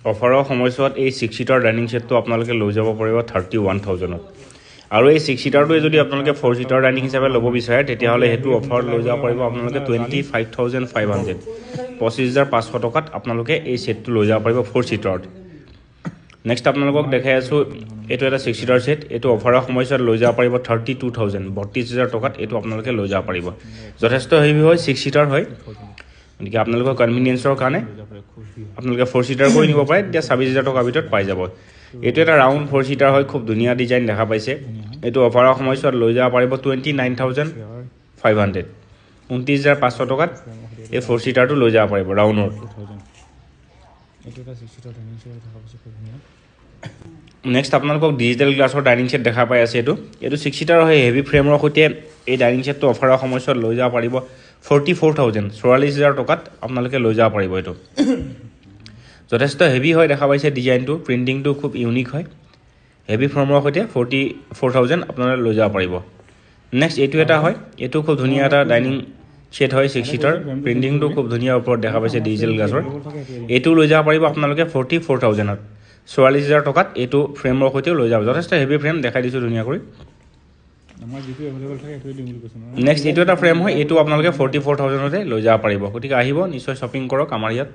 অফাৰৰ সময়ছোৱাত এই 6 সিটাৰ ডাইনিং সেটটো আপোনালোকে লৈ যাব পাৰিব 31,000ত আৰু এই 6 সিটাৰটো যদি আপোনালোকে 4 সিটাৰ ডাইনিং হিচাপে ল'ব বিচাৰে তেতিয়াহ'লে হেতু অফাৰত লৈ যাব পাৰিব আপোনালোকে 25,500 25,500 টকাত আপোনালোকে এই সেটটো লৈ যাব পাৰিব 4 সিটাৰত নেক্সট আপোনালোকক দেখাই আছো এটো এটা 6 সিটাৰ সেট এটো অফাৰৰ সময়ছোৱাত লৈ যাব পাৰিব 32,000 32,000 টকাত এটো আপোনালোকে লৈ যাব পাৰিব যথেষ্ট হেভি হয় 6 সিটাৰ হয় গতিকে আপোনালোকৰ কনভিনিয়েন্সৰ কাৰণে আপোনালোকে 4 সিটাৰ কৰি নিব পাৰে তেতিয়া 26,000 টকাৰ ভিতৰত পাই যাব এটো এটা ৰাউন্ড 4 সিটাৰ হয় খুব ধুনীয়া ডিজাইন দেখা পাইছে এটো অফাৰৰ সময়ছোৱাত লৈ যাব পাৰিব 29,500 29,500 টকাত এই 4 সিটাৰটো লৈ যাব পাৰিব ৰাউন্ডৰ এটো এটা 6 সিটাৰ ডাইনিং সেট দেখা পাইছে খুব ধুনীয়া নেক্সট আপোনালোকক ডিজিটেল গ্লাছৰ ডাইনিং সেট দেখা পাই আছে এটো 6 সিটাৰ হয় হেভি ফ্ৰেমৰ সৈতে এই ডাইনিং সেটটো অফাৰৰ সময়ছোৱাত লৈ যাব পাৰিব 44,000 44,000 টকাত আপোনালোকে লৈ যাব পাৰিব এটো যথেষ্ট হেভি হয় দেখা পাইছে ডিজাইনটো প্ৰিন্টিংটো খুব ইউনিক হয় হেভি ফ্ৰেমৰ সৈতে 44,000 আপোনালোকে লৈ যাব পাৰিব নেক্সট এটো এটা হয় এটো খুব ধুনীয়া এটা ডাইনিং সেট হয় 6 সিটাৰ প্ৰিন্টিংটো খুব ধুনীয়া ওপৰত দেখা পাইছে ডিজিটেল গ্লাছৰ এটো লৈ যাব পাৰিব আপোনালোকে 44,000ত 44,000 টকাত এটো ফ্ৰেমৰ সৈতে লৈ যাব যথেষ্ট হেভি ফ্ৰেম দেখাই দিছো ধুনীয়া কৰি আমাৰ যেটো এভেইলেবল থাকে এটো দিম বুলি কৈছে নেক্সট এটো এটা ফ্ৰেম হয় এটো আপোনালোকে 44,000 তে লৈ যাব পাৰিব গতিকে আহিব নিশ্চয় শপিং কৰক আমাৰ ইয়াত